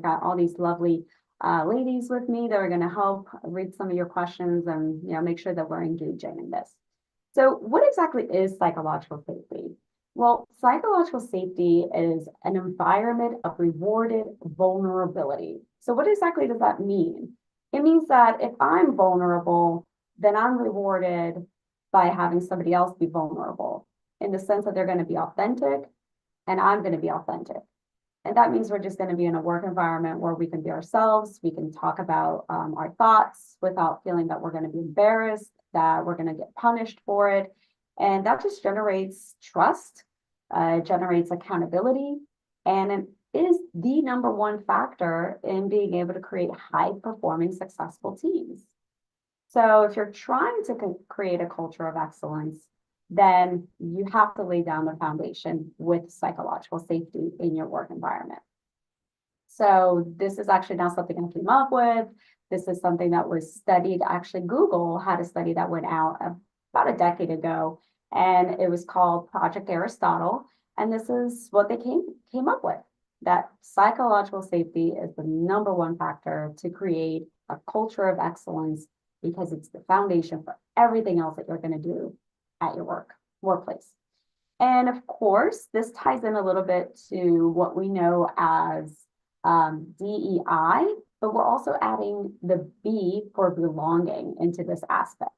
got all these lovely ladies with me that are going to help read some of your questions and make sure that we're engaging in this. So what exactly is psychological safety? Well, psychological safety is an environment of rewarded vulnerability. So what exactly does that mean? It means that if I'm vulnerable, then I'm rewarded by having somebody else be vulnerable in the sense that they're going to be authentic and I'm going to be authentic. And that means we're just going to be in a work environment where we can be ourselves. We can talk about our thoughts without feeling that we're going to be embarrassed, that we're going to get punished for it. And that just generates trust, generates accountability, and it is the number one factor in being able to create high-performing, successful teams. So if you're trying to create a culture of excellence, then you have to lay down the foundation with psychological safety in your work environment. So this is actually not something I came up with. This is something that was studied. Actually, Google had a study that went out about a decade ago, and it was called Project Aristotle. And this is what they came up with, that psychological safety is the number one factor to create a culture of excellence because it's the foundation for everything else that you're going to do at your workplace. And of course, this ties in a little bit to what we know as DEI, but we're also adding the B for belonging into this aspect.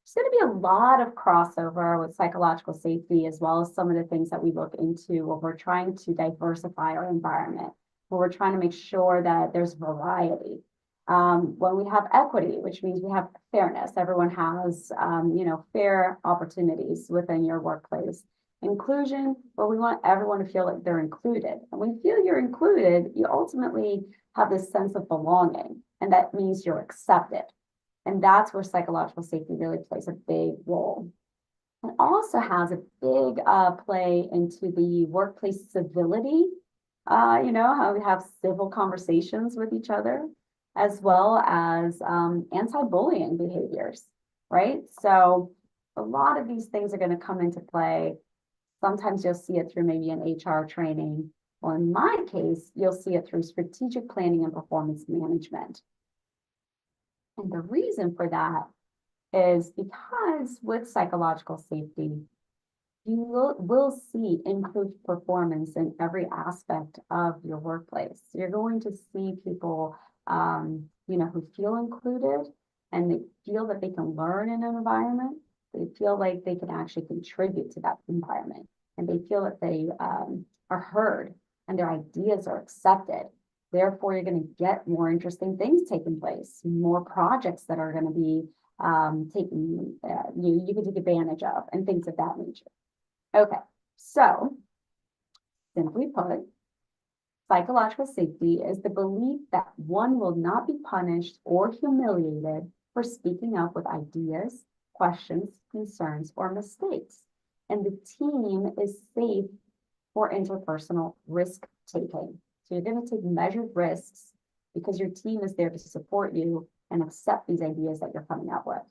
There's going to be a lot of crossover with psychological safety, as well as some of the things that we look into when we're trying to diversify our environment, where we're trying to make sure that there's variety. When we have equity, which means we have fairness, everyone has, fair opportunities within your workplace. Inclusion, where we want everyone to feel like they're included. And when you feel you're included, you ultimately have this sense of belonging, and that means you're accepted. And that's where psychological safety really plays a big role. It also has a big play into the workplace civility, how we have civil conversations with each other, as well as anti-bullying behaviors, right? So a lot of these things are going to come into play. Sometimes you'll see it through maybe an HR training. Well, in my case, you'll see it through strategic planning and performance management. And the reason for that is because with psychological safety, you will see improved performance in every aspect of your workplace. You're going to see people, who feel included and they feel that they can learn in an environment. They feel like they can actually contribute to that environment, and they feel that they are heard and their ideas are accepted. Therefore, you're going to get more interesting things taking place, more projects that are going to be you can take advantage of, and things of that nature. Okay, so simply put, psychological safety is the belief that one will not be punished or humiliated for speaking up with ideas, questions, concerns, or mistakes. And the team is safe for interpersonal risk taking. So you're going to take measured risks because your team is there to support you and accept these ideas that you're coming up with.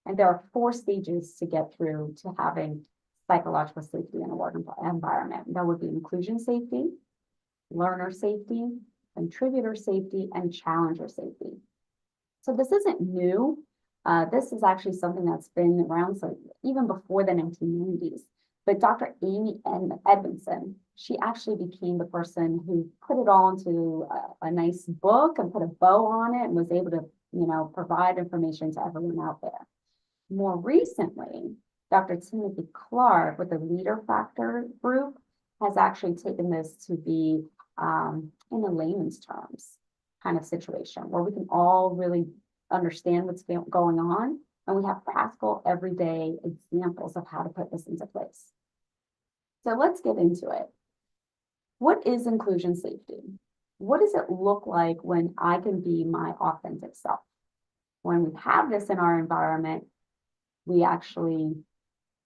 And there are 4 stages to get through to having psychological safety in a work environment. That would be inclusion safety, learner safety, contributor safety, and challenger safety. So this isn't new. This is actually something that's been around even before the 1990s. But Dr. Amy Edmondson, she actually became the person who put it all into a nice book and put a bow on it and was able to, provide information to everyone out there. More recently, Dr. Timothy Clark with the Leader Factor group has actually taken this to be in a layman's terms kind of situation where we can all really understand what's going on, and we have practical everyday examples of how to put this into place. So let's get into it. What is inclusion safety? What does it look like when I can be my authentic self? When we have this in our environment, we actually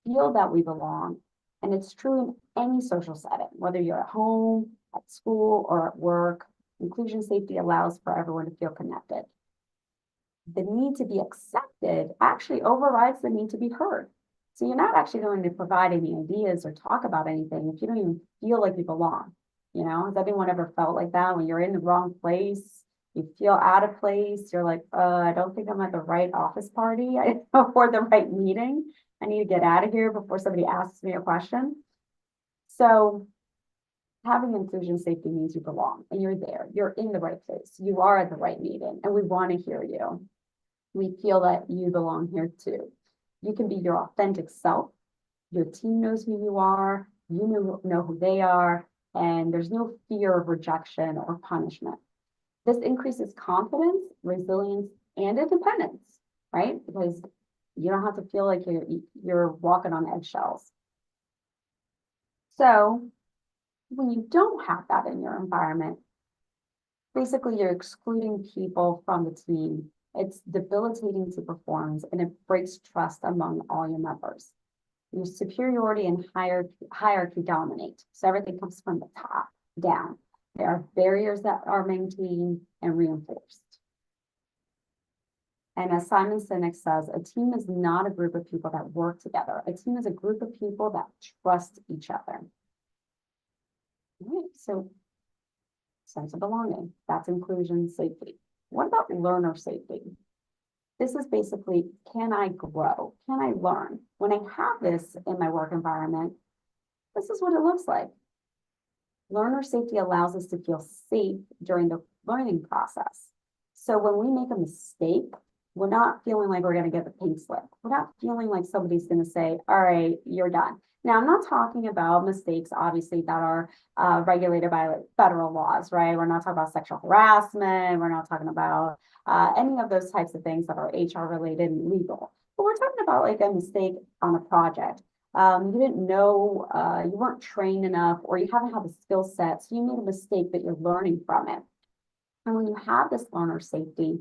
feel that we belong. And it's true in any social setting, whether you're at home, at school, or at work. Inclusion safety allows for everyone to feel connected. The need to be accepted actually overrides the need to be heard. So you're not actually going to provide any ideas or talk about anything if you don't even feel like you belong. You know, has anyone ever felt like that when you're in the wrong place? You feel out of place. You're like, I don't think I'm at the right office party or the right meeting. I need to get out of here before somebody asks me a question. So having inclusion safety means you belong and you're there. You're in the right place. You are at the right meeting and we want to hear you. We feel that you belong here too. You can be your authentic self. Your team knows who you are. You know who they are. And there's no fear of rejection or punishment. This increases confidence, resilience, and independence, right? Because you don't have to feel like you're walking on eggshells. So when you don't have that in your environment, basically you're excluding people from the team. It's debilitating to performance and it breaks trust among all your members. Your superiority and hierarchy dominate. So everything comes from the top down. There are barriers that are maintained and reinforced. And as Simon Sinek says, a team is not a group of people that work together. A team is a group of people that trust each other. All right, so sense of belonging, that's inclusion safety. What about learner safety? This is basically, can I grow? Can I learn? When I have this in my work environment, this is what it looks like. Learner safety allows us to feel safe during the learning process. So when we make a mistake, we're not feeling like we're going to get the pink slip. We're not feeling like somebody's going to say, all right, you're done. Now, I'm not talking about mistakes, obviously, that are regulated by like, federal laws, right? We're not talking about sexual harassment. We're not talking about any of those types of things that are HR related and legal. But we're talking about like a mistake on a project. You didn't know, you weren't trained enough, or you haven't had the skill set, so you made a mistake, but you're learning from it. And when you have this learner safety,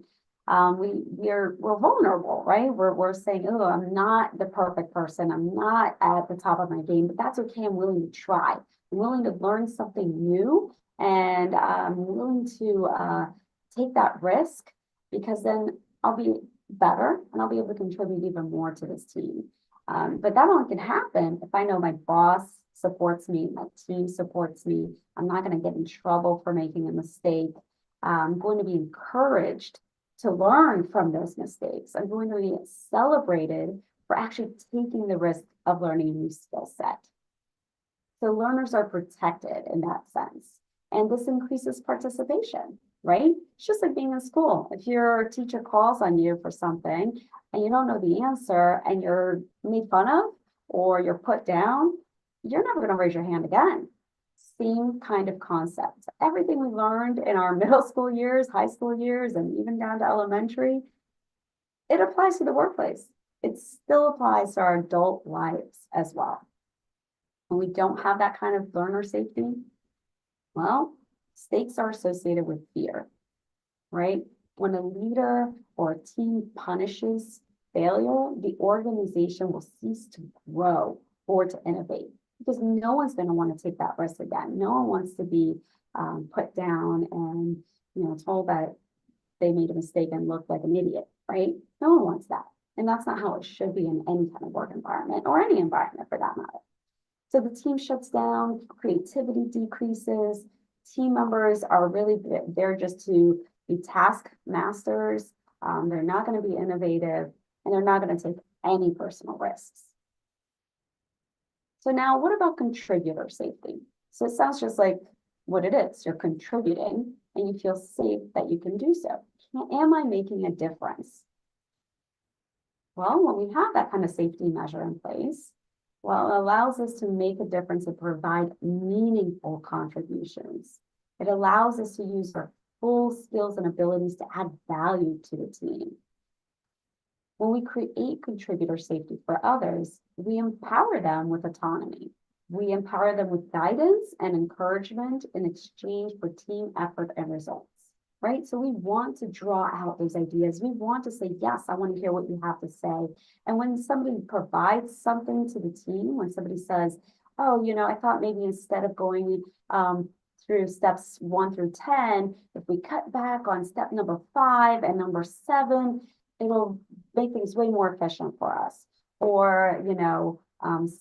we're vulnerable, right? We're saying, oh, I'm not the perfect person. I'm not at the top of my game, but that's okay. I'm willing to try. I'm willing to learn something new, and I'm willing to take that risk because then I'll be better and I'll be able to contribute even more to this team. But that only can happen if I know my boss supports me, my team supports me. I'm not going to get in trouble for making a mistake. I'm going to be encouraged to learn from those mistakes. I'm going to be celebrated for actually taking the risk of learning a new skill set. So learners are protected in that sense. And this increases participation, right? It's just like being in school. If your teacher calls on you for something and you don't know the answer and you're made fun of or you're put down, you're never going to raise your hand again. Same kind of concept. Everything we learned in our middle school years, high school years, and even down to elementary, it applies to the workplace. It still applies to our adult lives as well. When we don't have that kind of learner safety, well, stakes are associated with fear, right? When a leader or a team punishes failure, the organization will cease to grow or to innovate because no one's going to want to take that risk again. No one wants to be put down and told that they made a mistake and looked like an idiot, right? No one wants that. And that's not how it should be in any kind of work environment or any environment for that matter. So the team shuts down, creativity decreases, team members are really there just to be task masters. They're not going to be innovative and they're not going to take any personal risks. So now what about contributor safety? So it sounds just like what it is. You're contributing and you feel safe that you can do so. Am I making a difference? Well, when we have that kind of safety measure in place, well, it allows us to make a difference and provide meaningful contributions. It allows us to use our full skills and abilities to add value to the team. When we create contributor safety for others, we empower them with autonomy. We empower them with guidance and encouragement in exchange for team effort and results, right? So we want to draw out those ideas. We want to say, yes, I want to hear what you have to say. And when somebody provides something to the team, when somebody says, oh, I thought maybe instead of going through steps 1 through 10, if we cut back on step number 5 and number 7, it'll make things way more efficient for us. Or,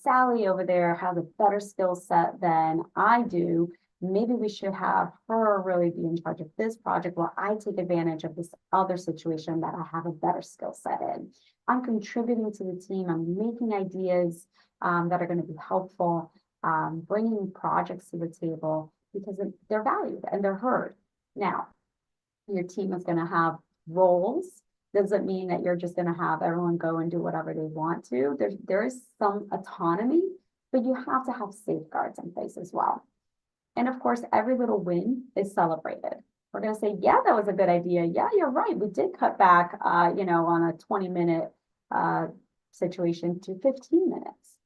Sally over there has a better skill set than I do. maybe we should have her really be in charge of this project while I take advantage of this other situation that I have a better skill set in. I'm contributing to the team. I'm making ideas that are going to be helpful, bringing projects to the table because they're valued and they're heard. Now, your team is going to have roles. Doesn't mean that you're just going to have everyone go and do whatever they want to. There is some autonomy, but you have to have safeguards in place as well. And of course, every little win is celebrated. We're going to say, yeah, that was a good idea. Yeah, you're right. We did cut back, on a 20-minute situation to 15 minutes.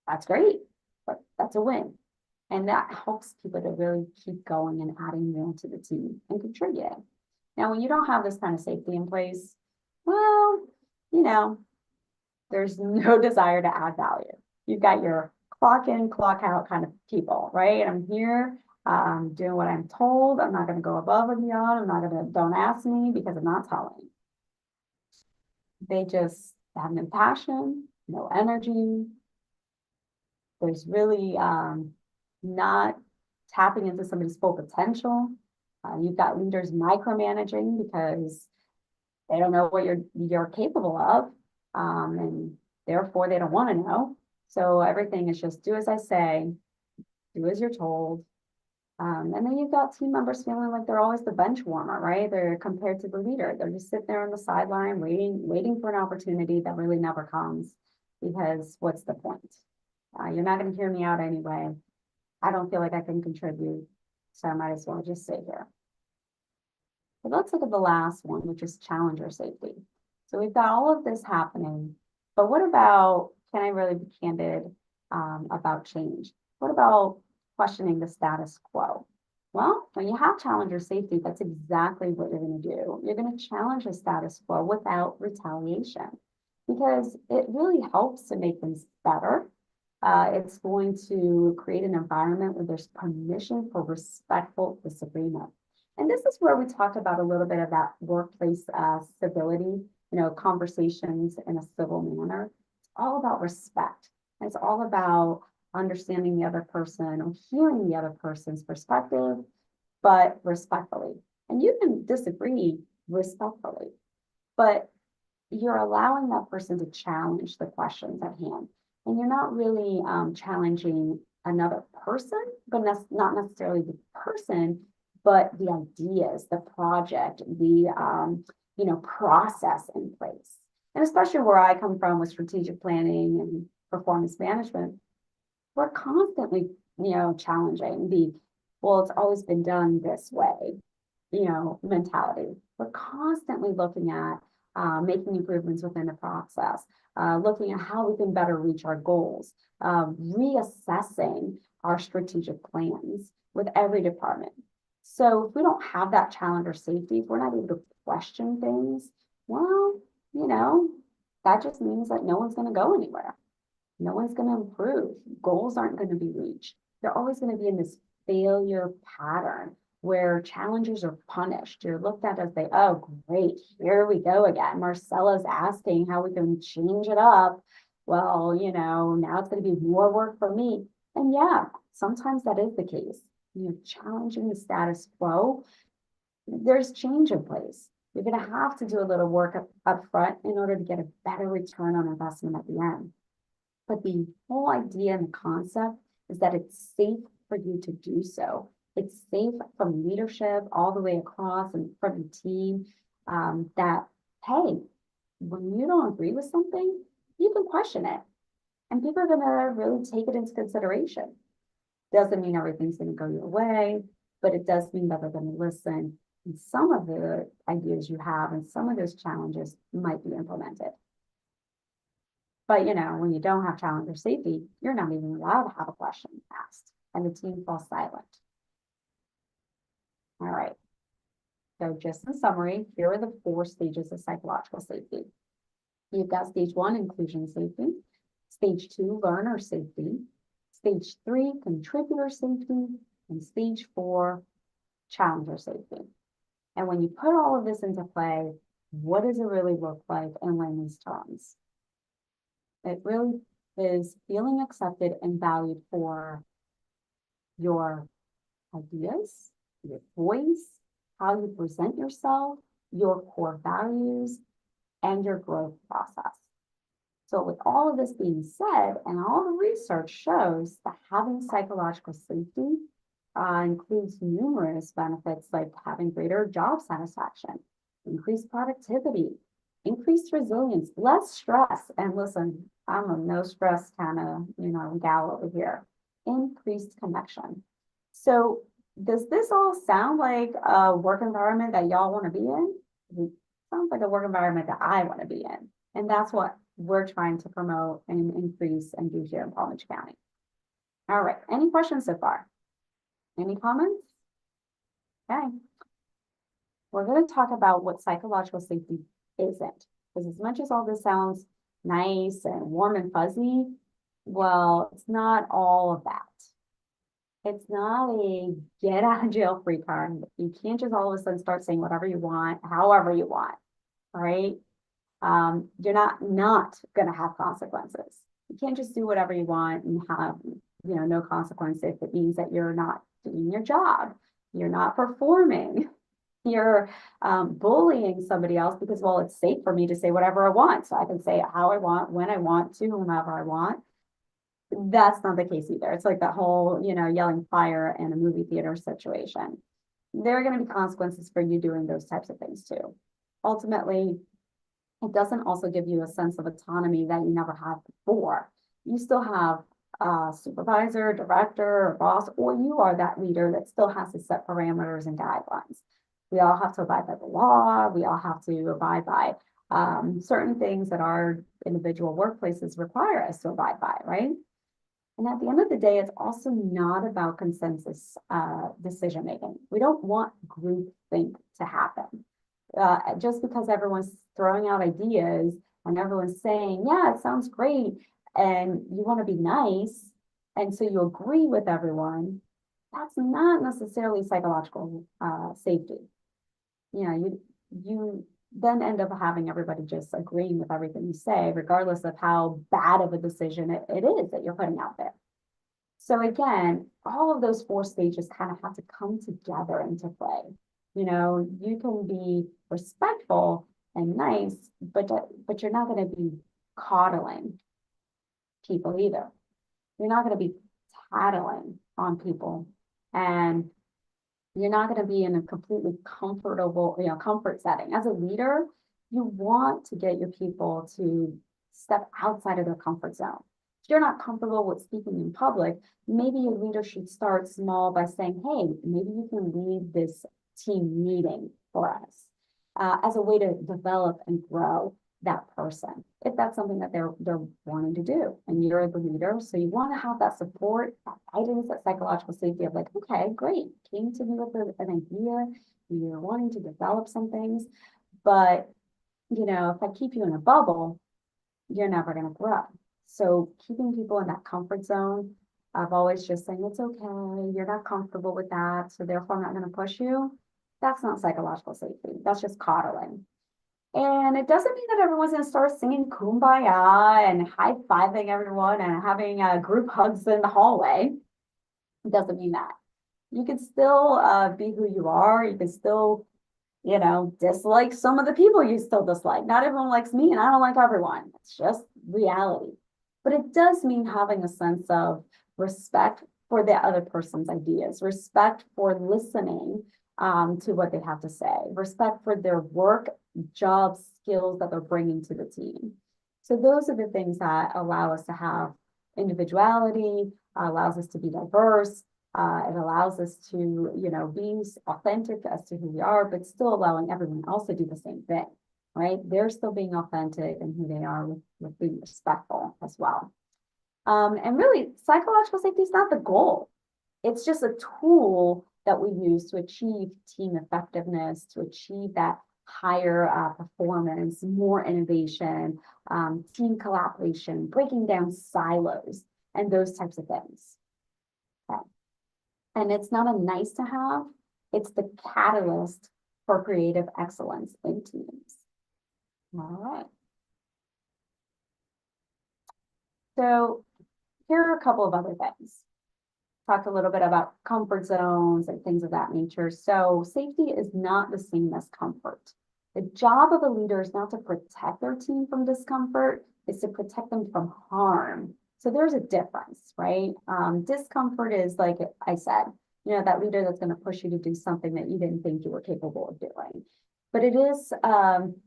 That's great, but that's a win. And that helps people to really keep going and adding more to the team and contributing. Now, when you don't have this kind of safety in place, well, there's no desire to add value. You've got your clock in, clock out kind of people, right? I'm here, doing what I'm told. I'm not going to go above and beyond. I'm not going to, don't ask me because I'm not telling. They just have no passion, no energy. There's really not tapping into somebody's full potential. You've got leaders micromanaging because they don't know what you're capable of, and therefore they don't want to know. So everything is just do as I say, do as you're told. And then you've got team members feeling like they're always the bench warmer, right? They're compared to the leader. They're just sitting there on the sideline waiting for an opportunity that really never comes because what's the point? You're not going to hear me out anyway. I don't feel like I can contribute, so I might as well just sit here. But let's look at the last one, which is challenger safety. So we've got all of this happening, but what about, can I really be candid about change? What about questioning the status quo? Well, when you have challenger safety, that's exactly what you're going to do. You're going to challenge the status quo without retaliation because it really helps to make things better. It's going to create an environment where there's permission for respectful disagreement. And this is where we talked about a little bit of that workplace civility, conversations in a civil manner. It's all about respect. It's all about understanding the other person or hearing the other person's perspective, but respectfully. And you can disagree respectfully, but you're allowing that person to challenge the questions at hand. And you're not really challenging another person, but not necessarily the person, but the ideas, the project, the process in place. And especially where I come from with strategic planning and performance management, we're constantly, challenging the, well, it's always been done this way, mentality. We're constantly looking at making improvements within the process, looking at how we can better reach our goals, reassessing our strategic plans with every department. So if we don't have that challenger safety, if we're not able to question things, well, that just means that no one's going to go anywhere. No one's going to improve. Goals aren't going to be reached. They're always going to be in this failure pattern where challenges are punished. You're looked at as oh, great, here we go again. Marcela's asking how we can change it up. Well, now it's going to be more work for me. And yeah, sometimes that is the case. Challenging the status quo, there's change in place. You're going to have to do a little work up front in order to get a better return on investment at the end. But the whole idea and the concept is that it's safe for you to do so. It's safe from leadership all the way across and from the team that, hey, when you don't agree with something, you can question it. And people are going to really take it into consideration. Doesn't mean everything's going to go your way, but it does mean that they're going to listen. And some of the ideas you have and some of those challenges might be implemented. But, when you don't have challenger safety, you're not even allowed to have a question asked, and the team falls silent. All right. So just in summary, here are the 4 stages of psychological safety. You've got stage 1, inclusion safety. Stage 2, learner safety. Stage 3, contributor safety. And stage 4, challenger safety. And when you put all of this into play, what does it really look like in layman's terms? It really is feeling accepted and valued for your ideas, your voice, how you present yourself, your core values, and your growth process. So with all of this being said, and all the research shows that having psychological safety includes numerous benefits like having greater job satisfaction, increased productivity, increased resilience, less stress. And listen, I'm a no stress kind of, gal over here. Increased connection. So does this all sound like a work environment that y'all want to be in? It sounds like a work environment that I want to be in. And that's what we're trying to promote and increase and do here in Palm Beach County. All right, any questions so far? Any comments? Okay. We're going to talk about what psychological safety isn't. Because as much as all this sounds nice and warm and fuzzy, well, it's not all of that. It's not a get out of jail free card. You can't just all of a sudden start saying whatever you want, however you want, right? You're not going to have consequences. You can't just do whatever you want and have, no consequence if it means that you're not doing your job, you're not performing, you're bullying somebody else because, well, it's safe for me to say whatever I want. So I can say it how I want, when I want, to whomever I want. That's not the case either. It's like that whole, yelling fire in a movie theater situation. There are going to be consequences for you doing those types of things too. Ultimately, it doesn't also give you a sense of autonomy that you never had before. You still have a supervisor, director, or boss, or you are that leader that still has to set parameters and guidelines. We all have to abide by the law. We all have to abide by certain things that our individual workplaces require us to abide by, right? And at the end of the day, it's also not about consensus decision making. We don't want groupthink to happen. Just because everyone's throwing out ideas and everyone's saying, yeah, it sounds great, and you want to be nice, and so you agree with everyone, that's not necessarily psychological safety. You then end up having everybody just agreeing with everything you say, regardless of how bad of a decision it is that you're putting out there. So again, all of those 4 stages kind of have to come together into play. You can be respectful and nice, but you're not going to be coddling people either. You're not going to be tattling on people, and you're not going to be in a completely comfortable, comfort setting. As a leader, you want to get your people to step outside of their comfort zone. If you're not comfortable with speaking in public, maybe your leader should start small by saying, hey, maybe you can lead this team meeting for us as a way to develop and grow that person, if that's something that they're wanting to do, and you're the leader. So you want to have that support, that guidance, that psychological safety of like, okay, great, came to me with an idea, you're wanting to develop some things, but if I keep you in a bubble, you're never going to grow. So keeping people in that comfort zone, I've always just saying, it's okay, you're not comfortable with that, so therefore I'm not going to push you. That's not psychological safety. That's just coddling. And it doesn't mean that everyone's going to start singing Kumbaya and high-fiving everyone and having group hugs in the hallway. It doesn't mean that. You can still be who you are. You can still, dislike some of the people you still dislike. Not everyone likes me, and I don't like everyone. It's just reality. But it does mean having a sense of respect for the other person's ideas, respect for listening to what they have to say, respect for their work, job, skills that they're bringing to the team. So those are the things that allow us to have individuality, allows us to be diverse, it allows us to, be authentic as to who we are, but still allowing everyone else to do the same thing, right? They're still being authentic and who they are with being respectful as well. And really, psychological safety is not the goal. It's just a tool that we use to achieve team effectiveness, to achieve that higher performance, more innovation, team collaboration, breaking down silos, and those types of things. Okay. And it's not a nice to have, it's the catalyst for creative excellence in teams. All right. So here are a couple of other things. talked a little bit about comfort zones and things of that nature. So safety is not the same as comfort. The job of a leader is not to protect their team from discomfort, it's to protect them from harm. So there's a difference, right? Discomfort is, like I said, that leader that's going to push you to do something that you didn't think you were capable of doing. But it is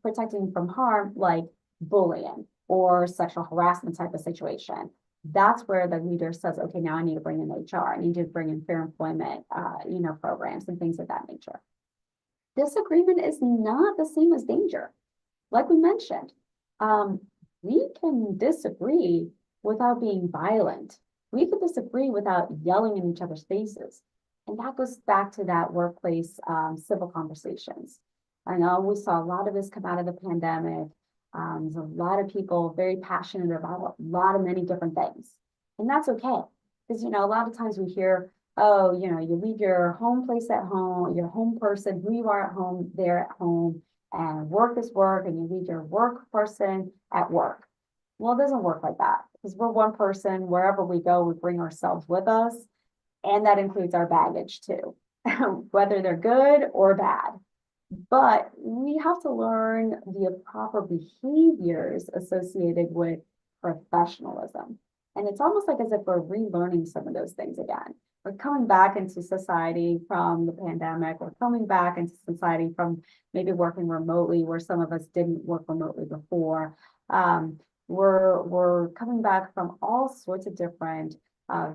protecting from harm, like bullying or sexual harassment type of situation. That's where the leader says, okay, now I need to bring in HR. I need to bring in fair employment, programs and things of that nature. Disagreement is not the same as danger. Like we mentioned, we can disagree without being violent. We can disagree without yelling in each other's faces. And that goes back to that workplace civil conversations. I know we saw a lot of this come out of the pandemic. There's a lot of people very passionate about a lot of many different things. And that's okay. Because, a lot of times we hear, oh, you leave your home place at home, your home person, who you are at home, there at home, and work is work, and you leave your work person at work. Well, it doesn't work like that, because we're one person. Wherever we go, we bring ourselves with us, and that includes our baggage too, whether they're good or bad. But we have to learn the proper behaviors associated with professionalism. And it's almost like as if we're relearning some of those things again. We're coming back into society from the pandemic. We're coming back into society from maybe working remotely, where some of us didn't work remotely before. We're coming back from all sorts of different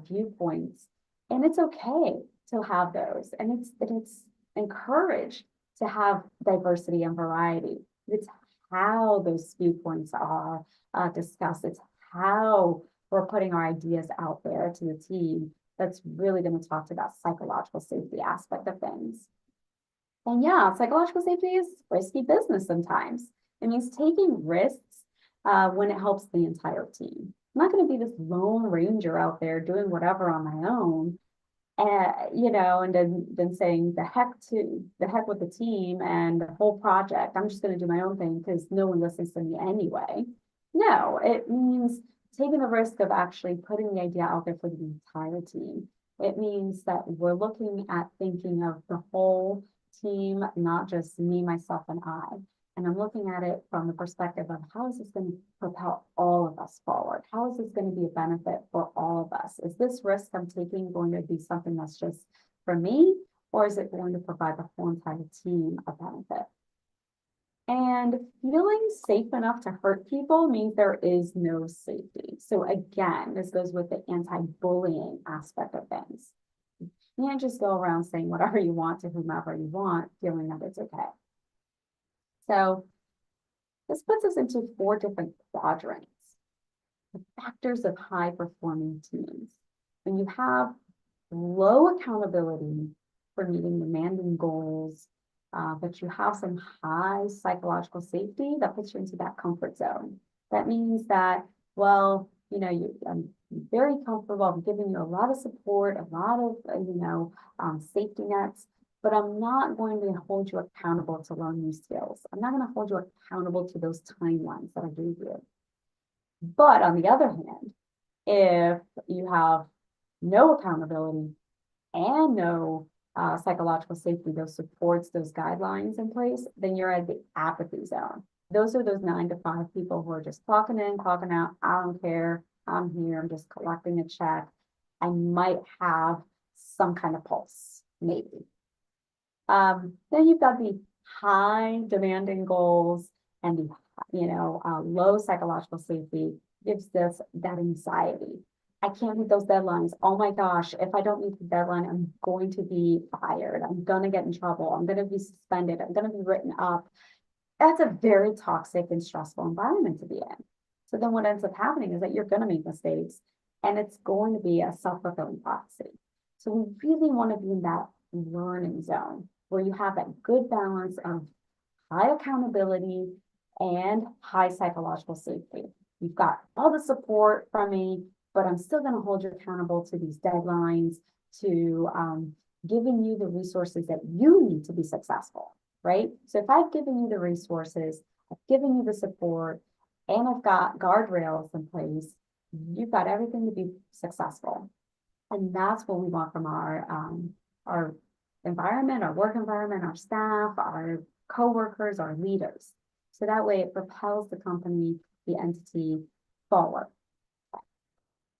viewpoints, and it's okay to have those, and it's encouraged to have diversity and variety. It's how those viewpoints are discussed. It's how we're putting our ideas out there to the team that's really going to talk to that psychological safety aspect of things. And yeah, psychological safety is risky business sometimes. It means taking risks when it helps the entire team. I'm not going to be this lone ranger out there doing whatever on my own. And then saying the heck with the team and the whole project. I'm just going to do my own thing because no one listens to me anyway. No, it means taking the risk of actually putting the idea out there for the entire team. It means that we're looking at thinking of the whole team, not just me, myself, and I. And I'm looking at it from the perspective of how is this going to propel all of us forward? How is this going to be a benefit for all of us? Is this risk I'm taking going to be something that's just for me, or is it going to provide the whole entire team a benefit? And feeling safe enough to hurt people means there is no safety. So again, this goes with the anti-bullying aspect of things. You can't just go around saying whatever you want to whomever you want, feeling that it's okay. So this puts us into 4 different quadrants. The factors of high-performing teams. When you have low accountability for meeting demanding goals, but you have some high psychological safety, that puts you into that comfort zone. That means that, well, I'm very comfortable. I'm giving you a lot of support, a lot of, safety nets, but I'm not going to hold you accountable to learn new skills. I'm not going to hold you accountable to those timelines that I gave you. But on the other hand, if you have no accountability and no psychological safety, those supports, those guidelines in place, then you're at the apathy zone. Those are those 9 to 5 people who are just clocking in, clocking out. I don't care. I'm here. I'm just collecting a check. I might have some kind of pulse, maybe. Then you've got the high demanding goals and the low psychological safety gives this that anxiety. I can't meet those deadlines. Oh my gosh, if I don't meet the deadline, I'm going to be fired. I'm going to get in trouble. I'm going to be suspended. I'm going to be written up. That's a very toxic and stressful environment to be in. So then what ends up happening is that you're going to make mistakes and it's going to be a self-fulfilling prophecy. So we really want to be in that learning zone where you have that good balance of high accountability and high psychological safety. You've got all the support from me, but I'm still going to hold you accountable to these deadlines, to giving you the resources that you need to be successful, right? So if I've given you the resources, I've given you the support, and I've got guardrails in place, you've got everything to be successful. And that's what we want from our environment, our work environment, our staff, our coworkers, our leaders. So that way it propels the company, the entity forward.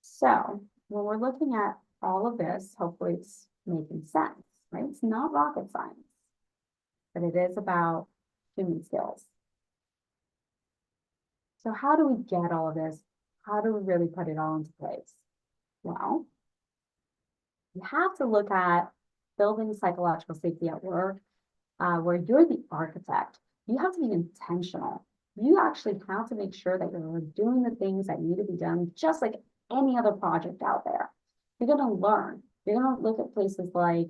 So when we're looking at all of this, hopefully it's making sense, right? It's not rocket science, but it is about human skills. So how do we get all of this? How do we really put it all into place? Well, you have to look at building psychological safety at work, where you're the architect. You have to be intentional. You actually have to make sure that you're doing the things that need to be done, just like any other project out there. You're going to learn. You're going to look at places like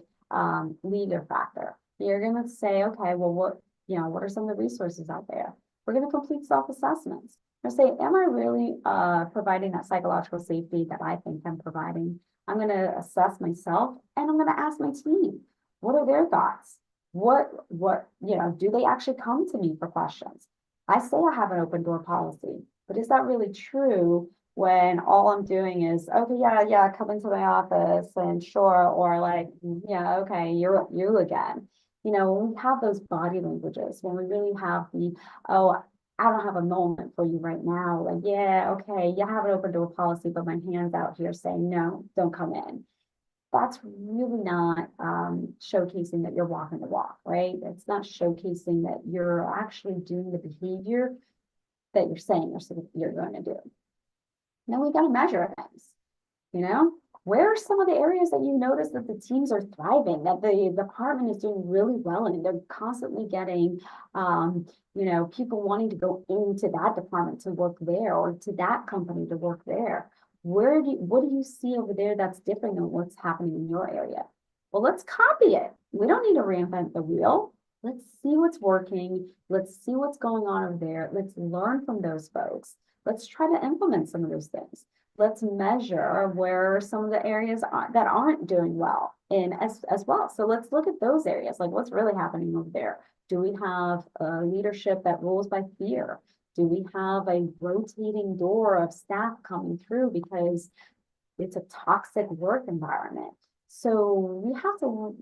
leader factor. You're going to say, okay, well, what are some of the resources out there? We're going to complete self-assessments. We're going to say, am I really providing that psychological safety that I think I'm providing? I'm going to assess myself, and I'm going to ask my team, what are their thoughts? What, do they actually come to me for questions? I say I have an open door policy, but is that really true when all I'm doing is, okay, yeah, come into my office and sure, or like, yeah, okay, you're you again. When we have those body languages, when we really have oh, I don't have a moment for you right now. Like, yeah, okay, you have an open door policy, but my hand's out here saying, no, don't come in. That's really not showcasing that you're walking the walk, right? It's not showcasing that you're actually doing the behavior that you're saying you're going to do. Then we got to measure things, where are some of the areas that you notice that the teams are thriving, that the department is doing really well in? They're constantly getting, people wanting to go into that department to work there, or to that company to work there. What do you see over there that's different than what's happening in your area? Well, let's copy it. We don't need to reinvent the wheel. Let's see what's working. Let's see what's going on over there. Let's learn from those folks. Let's try to implement some of those things. Let's measure where some of the areas that aren't doing well in as well. So let's look at those areas, like what's really happening over there. Do we have a leadership that rules by fear? Do we have a rotating door of staff coming through because it's a toxic work environment? So we have to,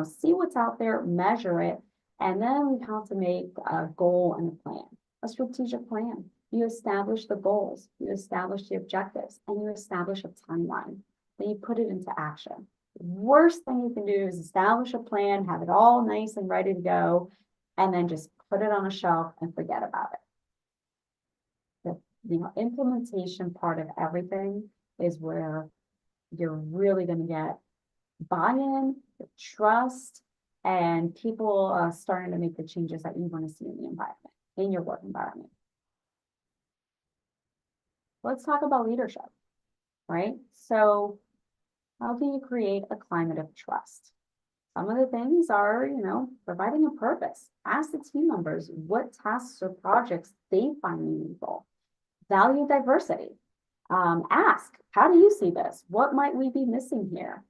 see what's out there, measure it, and then we have to make a goal and a plan, a strategic plan. You establish the goals, you establish the objectives, and you establish a timeline. Then you put it into action. The worst thing you can do is establish a plan, have it all nice and ready to go, and then just put it on a shelf and forget about it. The implementation part of everything is where you're really going to get buy-in, trust, and people starting to make the changes that you want to see in the environment, in your work environment. Let's talk about leadership, right? So how can you create a climate of trust? Some of the things are, providing a purpose. Ask the team members what tasks or projects they find meaningful. Value diversity. Ask, how do you see this? What might we be missing here?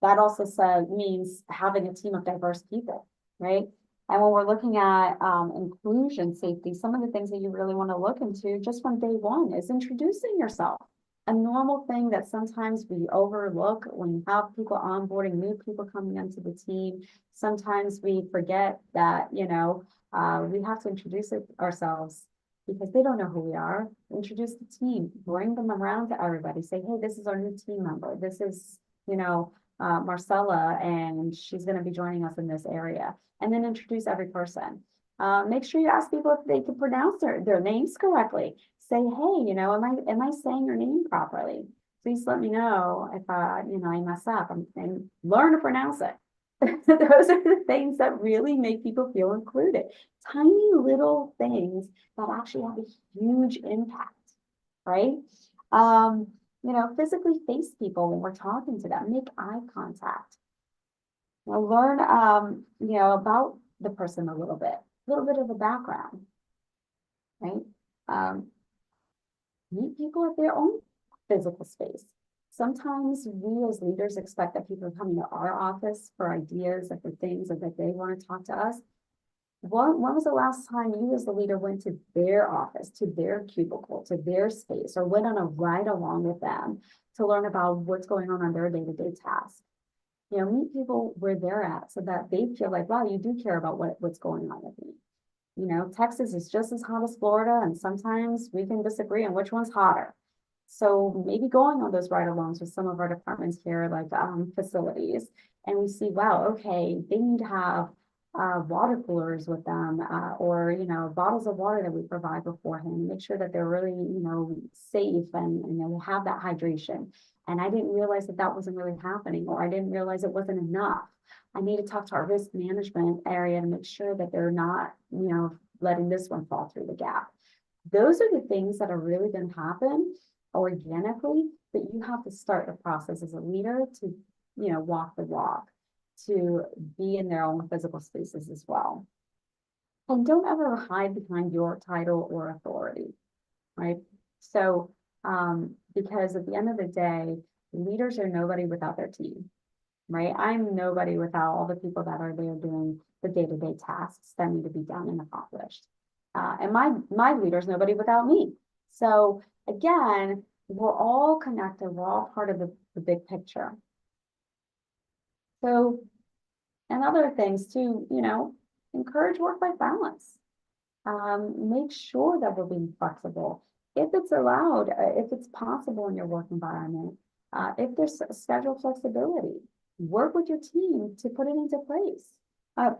That also means having a team of diverse people, right? And when we're looking at inclusion safety, some of the things that you really want to look into just from day one is introducing yourself. A normal thing that sometimes we overlook when you have people onboarding, new people coming into the team. Sometimes we forget that, we have to introduce ourselves because they don't know who we are. Introduce the team, bring them around to everybody. Say, hey, this is our new team member. This is, Marcela, and she's going to be joining us in this area. And then introduce every person. Make sure you ask people if they can pronounce their names correctly. Say, hey, am I saying your name properly? Please let me know if I mess up, and learn to pronounce it. Those are the things that really make people feel included. Tiny little things that actually have a huge impact, right? Physically face people when we're talking to them, make eye contact. Learn, about the person a little bit of the background, right? Meet people at their own physical space. Sometimes we as leaders expect that people are coming to our office for ideas and for things that they want to talk to us. when was the last time you as the leader went to their office, to their cubicle, to their space, or went on a ride along with them to learn about what's going on their day-to-day tasks? Meet people where they're at so that they feel like, wow, you do care about what's going on with me. Texas is just as hot as Florida, and sometimes we can disagree on which one's hotter. So maybe going on those ride-alongs with some of our departments here, like facilities, and we see, wow, okay, they need to have water coolers with them, or bottles of water that we provide beforehand. Make sure that they're really safe and they have that hydration. And I didn't realize that that wasn't really happening, or I didn't realize it wasn't enough. I need to talk to our risk management area to make sure that they're not, letting this one fall through the gap. Those are the things that are really going to happen organically, but you have to start the process as a leader to, walk the walk, to be in their own physical spaces as well. And don't ever hide behind your title or authority, right? So, because at the end of the day, leaders are nobody without their team, right? I'm nobody without all the people that are there doing the day-to-day tasks that need to be done and accomplished. And my leader's nobody without me. So again, we're all connected. We're all part of the big picture. So, and other things too, encourage work-life balance. Make sure that we're being flexible. If it's allowed, if it's possible in your work environment, if there's schedule flexibility, work with your team to put it into place. If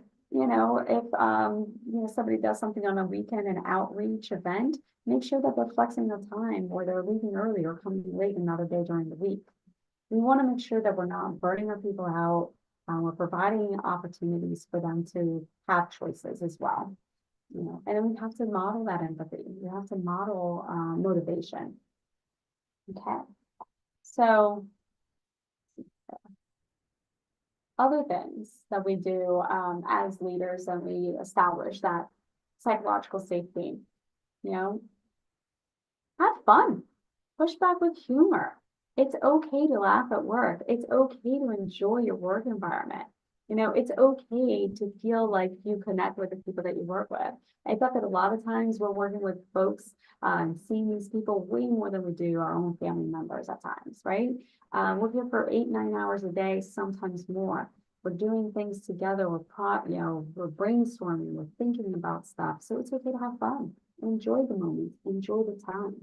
somebody does something on a weekend, an outreach event, make sure that they're flexing their time, or they're leaving early or coming late another day during the week. We want to make sure that we're not burning our people out. We're providing opportunities for them to have choices as well. And then we have to model that empathy. We have to model motivation. Okay. So other things that we do as leaders, and we establish that psychological safety, have fun, push back with humor. It's okay to laugh at work. It's okay to enjoy your work environment. It's okay to feel like you connect with the people that you work with. I thought that a lot of times we're working with folks, seeing these people way more than we do our own family members at times, right? We're here for 8-9 hours a day, sometimes more. We're doing things together. We're brainstorming. We're thinking about stuff. So it's okay to have fun. Enjoy the moment. Enjoy the time.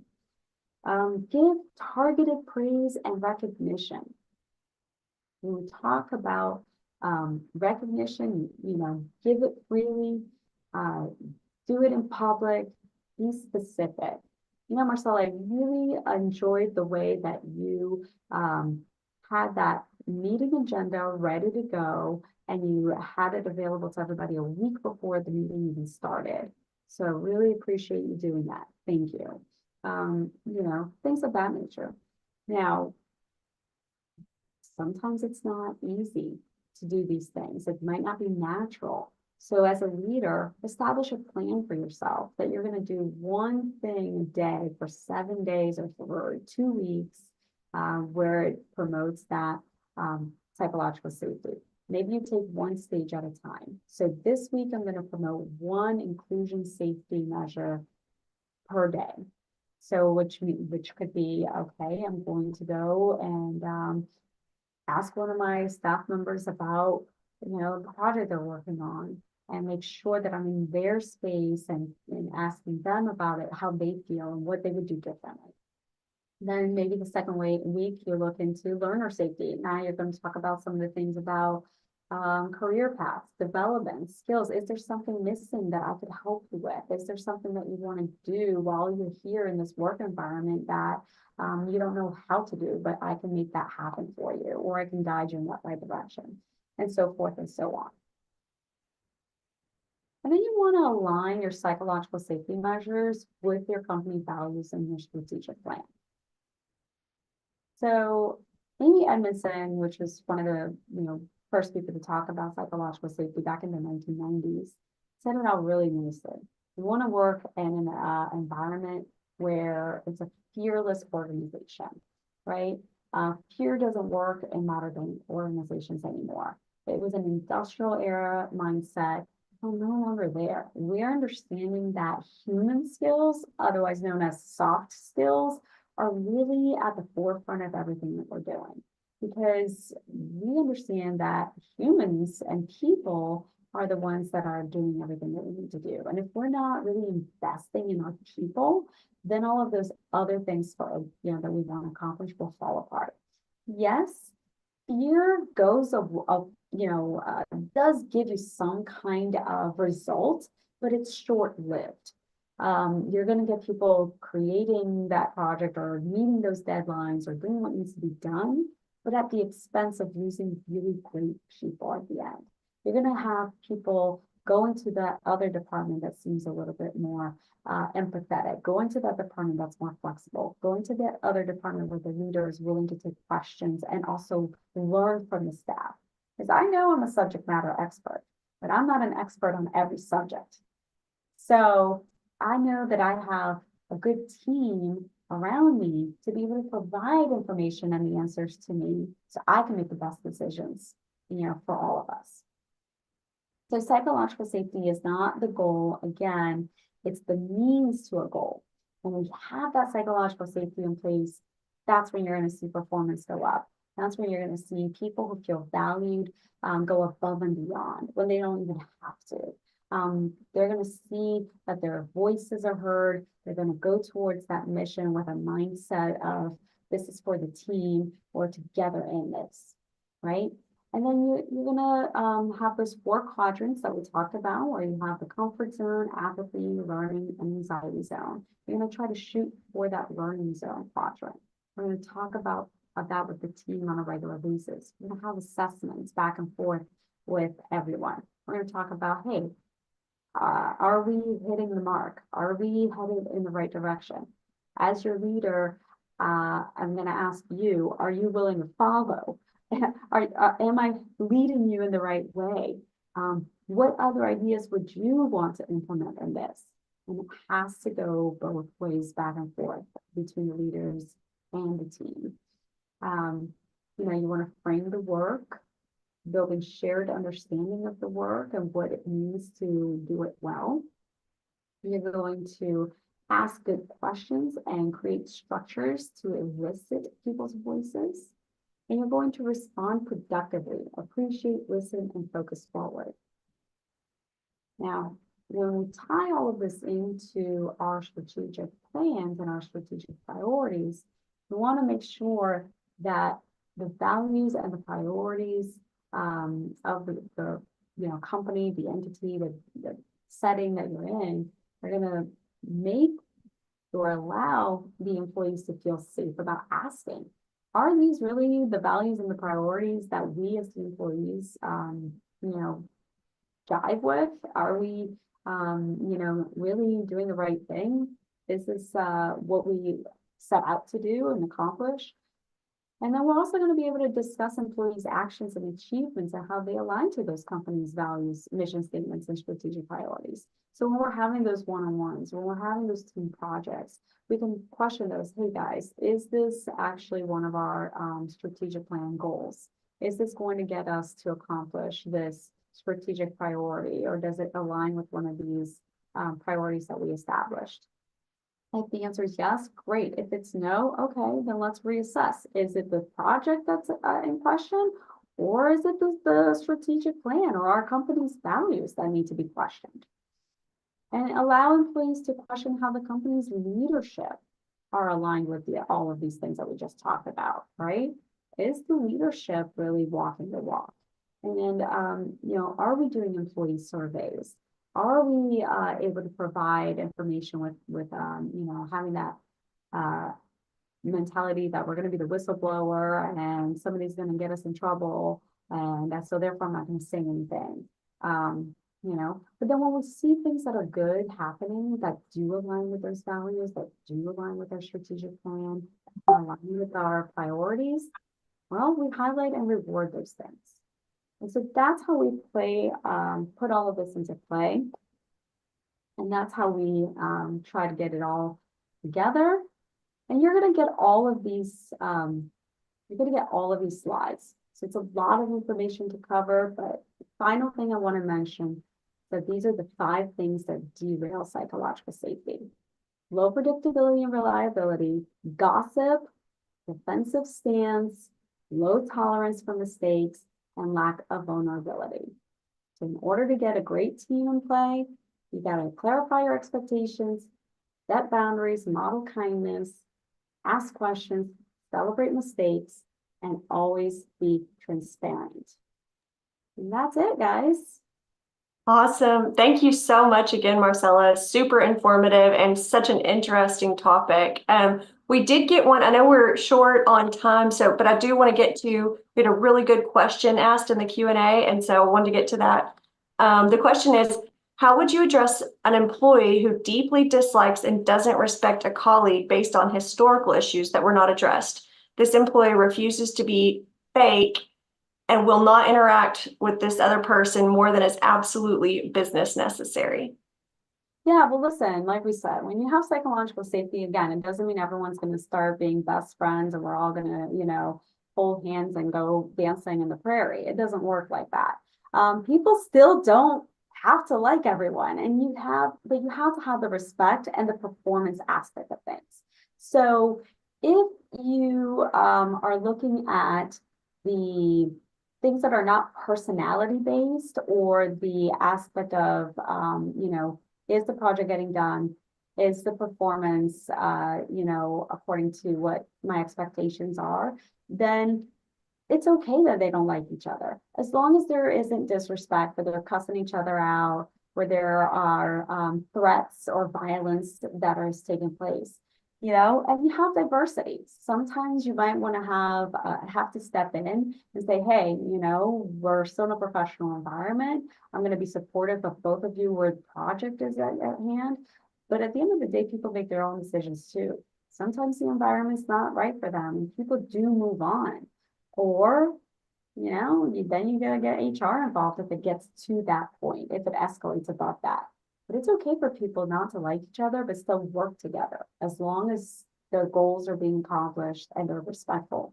Give targeted praise and recognition. When we talk about recognition, give it freely, do it in public, be specific. Marcela, I really enjoyed the way that you had that meeting agenda ready to go, and you had it available to everybody a week before the meeting even started. So I really appreciate you doing that. Thank you. Things of that nature. Now, sometimes it's not easy to do these things. It might not be natural. So as a leader, establish a plan for yourself that you're going to do one thing a day for 7 days or for 2 weeks, where it promotes that psychological safety. Maybe you take one stage at a time. So this week, I'm going to promote one inclusion safety measure per day. So which could be, okay, I'm going to go and ask one of my staff members about, the project they're working on, and make sure that I'm in their space and asking them about it, how they feel and what they would do differently. Then maybe the second week you look into learner safety. Now you're going to talk about some of the things about career paths, development, skills. Is there something missing that I could help you with? Is there something that you want to do while you're here in this work environment that you don't know how to do, but I can make that happen for you, or I can guide you in that right direction, and so forth and so on. And then you want to align your psychological safety measures with your company values and your strategic plan. So Amy Edmondson, which was one of the first people to talk about psychological safety back in the 1990s, said it out really nicely. You want to work in an environment where it's a fearless organization, right? Fear doesn't work in modern organizations anymore. It was an industrial era mindset. are no longer there. We're understanding that human skills, otherwise known as soft skills, are really at the forefront of everything that we're doing. Because we understand that humans and people are the ones that are doing everything that we need to do. And if we're not really investing in our people, then all of those other things for, that we want to accomplish will fall apart. Yes, fear goes does give you some kind of result, but it's short-lived. You're going to get people creating that project or meeting those deadlines or doing what needs to be done, but at the expense of losing really great people at the end. You're going to have people go into that other department that seems a little bit more empathetic, go into that department that's more flexible, go into that other department where the leader is willing to take questions and also learn from the staff. Because I know I'm a subject matter expert, but I'm not an expert on every subject. So I know that I have a good team around me to be able to provide information and the answers to me so I can make the best decisions, for all of us. So psychological safety is not the goal. Again, it's the means to a goal. When we have that psychological safety in place, that's when you're going to see performance go up. That's when you're going to see people who feel valued go above and beyond when they don't even have to. They're going to see that their voices are heard. They're going to go towards that mission with a mindset of this is for the team, or together in this, right? And then you're going to have those 4 quadrants that we talked about, where you have the comfort zone, apathy, learning, and anxiety zone. You're going to try to shoot for that learning zone quadrant. We're going to talk about that with the team on a regular basis. We're going to have assessments back and forth with everyone. We're going to talk about, hey, are we hitting the mark? Are we headed in the right direction? As your leader, I'm going to ask you, are you willing to follow? Am I leading you in the right way? What other ideas would you want to implement in this? And it has to go both ways, back and forth between the leaders and the team. You want to frame the work, building shared understanding of the work and what it means to do it well. You're going to ask good questions and create structures to elicit people's voices. And you're going to respond productively, appreciate, listen, and focus forward. Now, when we tie all of this into our strategic plans and our strategic priorities, we want to make sure that the values and the priorities of the company, the entity, the setting that you're in, are going to make or allow the employees to feel safe about asking, are these really the values and the priorities that we as the employees, jive with? Are we, really doing the right thing? Is this what we set out to do and accomplish? And then we're also going to be able to discuss employees' actions and achievements and how they align to those companies' values, mission statements, and strategic priorities. So when we're having those one-on-ones, when we're having those team projects, we can question those. Hey guys, is this actually one of our strategic plan goals? Is this going to get us to accomplish this strategic priority, or does it align with one of these priorities that we established? If the answer is yes, great. If it's no, okay, then let's reassess. Is it the project that's in question, or is it the strategic plan or our company's values that need to be questioned? And allow employees to question how the company's leadership are aligned with all of these things that we just talked about, right? Is the leadership really walking the walk? And, are we doing employee surveys? Are we able to provide information with having that mentality that we're going to be the whistleblower and somebody's going to get us in trouble, and so therefore I'm not going to say anything. But then when we see things that are good happening, that do align with those values, that do align with our strategic plan, align with our priorities, well, we highlight and reward those things. And so that's how we put all of this into play. And that's how we try to get it all together. And you're going to get all of these, slides. So it's a lot of information to cover, but the final thing I want to mention So these are the 5 things that derail psychological safety: low predictability and reliability, gossip, defensive stance, low tolerance for mistakes, and lack of vulnerability. So in order to get a great team in play, you got to clarify your expectations, set boundaries, model kindness, ask questions, celebrate mistakes, and always be transparent. And that's it, guys. Awesome. Thank you so much again, Marcela. Super informative and such an interesting topic. We did get one. I know we're short on time, but I do want to get to, we had a really good question asked in the Q&A, and so I wanted to get to that. The question is, how would you address an employee who deeply dislikes and doesn't respect a colleague based on historical issues that were not addressed? This employee refuses to be fake and will not interact with this other person more than is absolutely business necessary. Yeah, well, listen, like we said, when you have psychological safety, again, it doesn't mean everyone's going to start being best friends and we're all going to, hold hands and go dancing in the prairie. It doesn't work like that. People still don't have to like everyone, and you have to have the respect and the performance aspect of things. So if you are looking at the things that are not personality based, or the aspect of, is the project getting done? Is the performance, according to what my expectations are? Then it's okay that they don't like each other. As long as there isn't disrespect, where they're cussing each other out, where there are threats or violence that is taking place. And you have diversity. Sometimes you might want to have to step in and say, hey, we're still in a professional environment. I'm going to be supportive of both of you where the project is at hand. But at the end of the day, people make their own decisions too. Sometimes the environment's not right for them, and people do move on. Or, then you gotta get HR involved if it gets to that point, if it escalates above that. But it's okay for people not to like each other, but still work together, as long as their goals are being accomplished and they're respectful.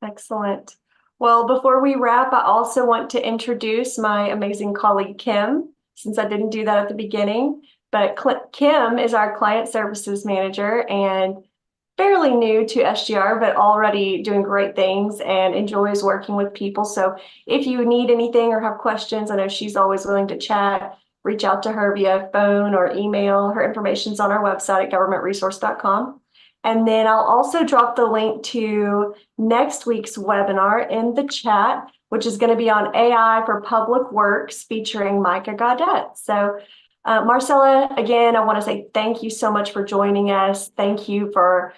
Excellent. Well, before we wrap, I also want to introduce my amazing colleague, Kim, since I didn't do that at the beginning. But Kim is our client services manager and fairly new to SGR, but already doing great things and enjoys working with people. So if you need anything or have questions, I know she's always willing to chat. Reach out to her via phone or email. Her information's on our website at governmentresource.com. And then I'll also drop the link to next week's webinar in the chat, which is going to be on AI for public works featuring Micah Gaudet. So Marcela, again, I want to say thank you so much for joining us. Thank you for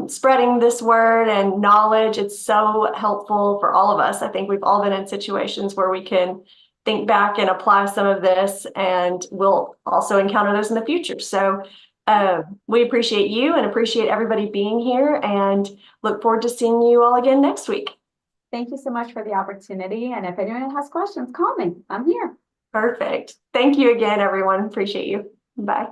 spreading this word and knowledge. It's so helpful for all of us. I think we've all been in situations where we can think back and apply some of this, and we'll also encounter those in the future. So we appreciate you and appreciate everybody being here, and look forward to seeing you all again next week. Thank you so much for the opportunity. And if anyone has questions, call me. I'm here. Perfect. Thank you again, everyone. Appreciate you. Bye.